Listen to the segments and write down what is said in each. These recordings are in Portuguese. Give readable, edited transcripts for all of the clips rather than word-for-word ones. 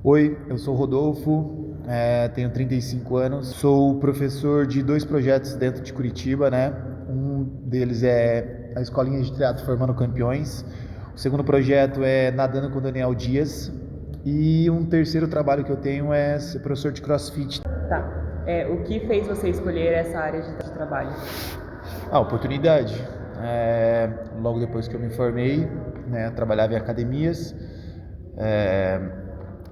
Oi, eu sou o Rodolfo, tenho 35 anos, sou professor de dois projetos dentro de Curitiba, né? Um deles é a Escolinha de Teatro Formando Campeões, o segundo projeto é Nadando com Daniel Dias e um terceiro trabalho que eu tenho é ser professor de CrossFit. Tá. O que fez você escolher essa área de trabalho? A oportunidade, logo depois que eu me formei, né, trabalhava em academias, é,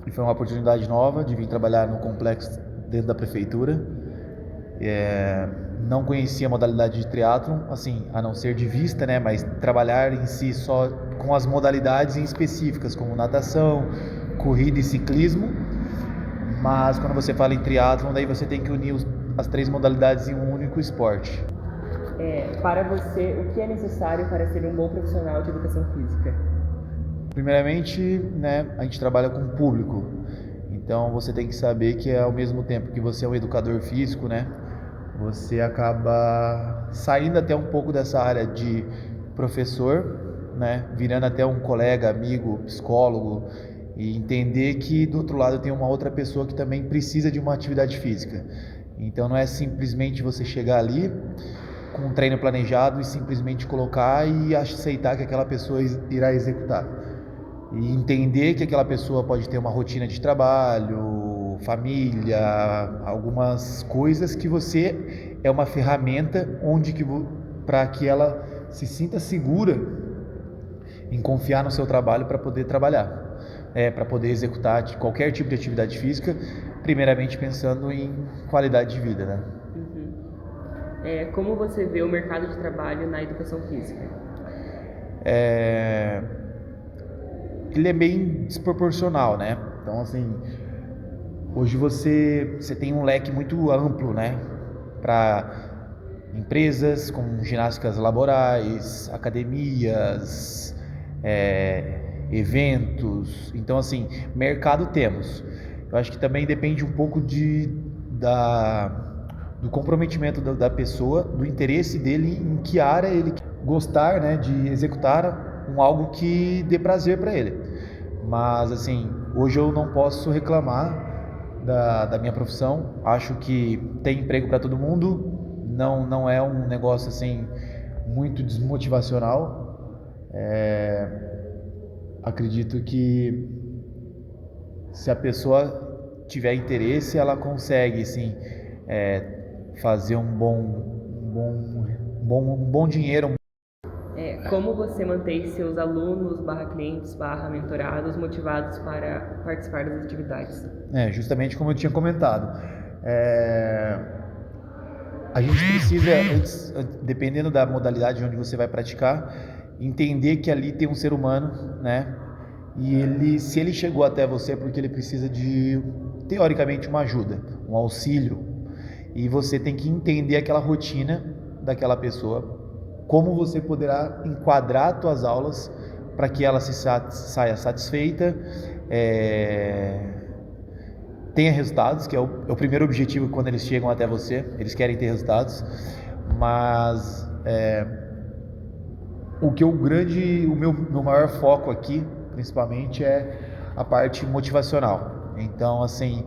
e foi uma oportunidade nova de vir trabalhar no complexo dentro da prefeitura. Não conhecia a modalidade de triatlon, assim, a não ser de vista, né, mas trabalhar em si só com as modalidades em específicas, como natação, corrida e ciclismo. Mas quando você fala em triatlon, daí você tem que unir as três modalidades em um único esporte. Para você, o que é necessário para ser um bom profissional de educação física? Primeiramente, né, a gente trabalha com público, então você tem que saber que ao mesmo tempo que você é um educador físico, né, você acaba saindo até um pouco dessa área de professor, né, virando até um colega, amigo, psicólogo e entender que do outro lado tem uma outra pessoa que também precisa de uma atividade física. Então não é simplesmente você chegar ali com um treino planejado e simplesmente colocar e aceitar que aquela pessoa irá executar. E entender que aquela pessoa pode ter uma rotina de trabalho, família, algumas coisas que você é uma ferramenta onde para que ela se sinta segura em confiar no seu trabalho para poder trabalhar, para poder executar qualquer tipo de atividade física, primeiramente pensando em qualidade de vida, né? Como você vê o mercado de trabalho na educação física? Ele é bem desproporcional, né? Então, assim, hoje você tem um leque muito amplo, né? Para empresas como ginásticas laborais, academias, eventos. Então, assim, mercado temos. Eu acho que também depende um pouco do comprometimento da pessoa, do interesse dele em que área ele gostar, né, de executar algo que dê prazer para ele. Mas assim, hoje eu não posso reclamar da minha profissão. Acho que tem emprego para todo mundo. Não é um negócio assim muito desmotivacional. Acredito que se a pessoa tiver interesse, ela consegue sim fazer um bom dinheiro. Como você mantém seus alunos, clientes, mentorados motivados para participar das atividades? Justamente como eu tinha comentado. A gente precisa, antes, dependendo da modalidade onde você vai praticar, entender que ali tem um ser humano, né? E se ele chegou até você é porque ele precisa de, teoricamente, uma ajuda, um auxílio. E você tem que entender aquela rotina daquela pessoa, como você poderá enquadrar as suas aulas para que ela saia satisfeita, tenha resultados, que é o primeiro objetivo quando eles chegam até você, eles querem ter resultados, mas o meu maior foco aqui, principalmente, é a parte motivacional. Então, assim,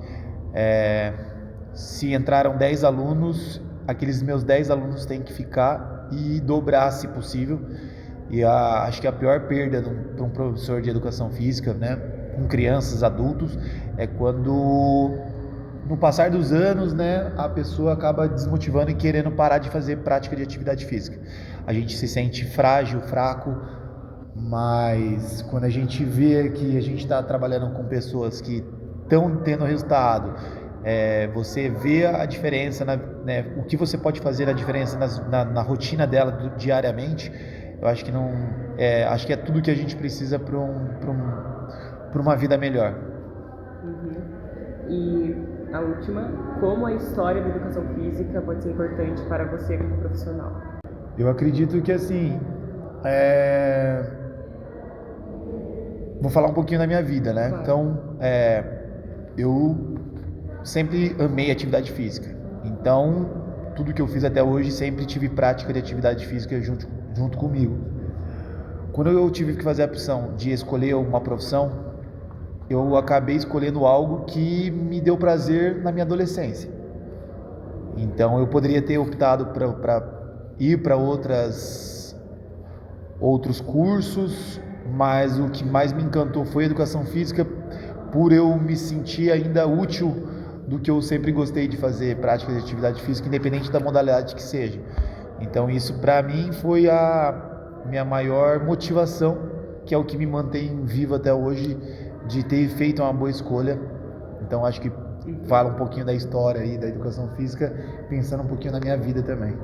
se entraram 10 alunos, aqueles meus 10 alunos têm que ficar e dobrar, se possível. E acho que a pior perda para um professor de educação física, né, com crianças, adultos, é quando, no passar dos anos, né, a pessoa acaba desmotivando e querendo parar de fazer prática de atividade física. A gente se sente frágil, fraco, mas quando a gente vê que a gente está trabalhando com pessoas que estão tendo resultado, você vê a diferença, né, o que você pode fazer a diferença na rotina dela diariamente. Eu acho que não, acho que é tudo que a gente precisa para uma vida melhor. E a última, como a história da educação física pode ser importante para você como profissional? Eu acredito que assim, vou falar um pouquinho da minha vida, né? Claro. Então, eu sempre amei atividade física. Então, tudo que eu fiz até hoje sempre tive prática de atividade física junto comigo. Quando eu tive que fazer a opção de escolher uma profissão, eu acabei escolhendo algo que me deu prazer na minha adolescência. Então eu poderia ter optado para ir para outros cursos, mas o que mais me encantou foi a educação física, por eu me sentir ainda útil do que eu sempre gostei de fazer, prática de atividade física, independente da modalidade que seja. Então isso para mim foi a minha maior motivação, que é o que me mantém vivo até hoje, de ter feito uma boa escolha. Então acho que fala um pouquinho da história aí da educação física, pensando um pouquinho na minha vida também.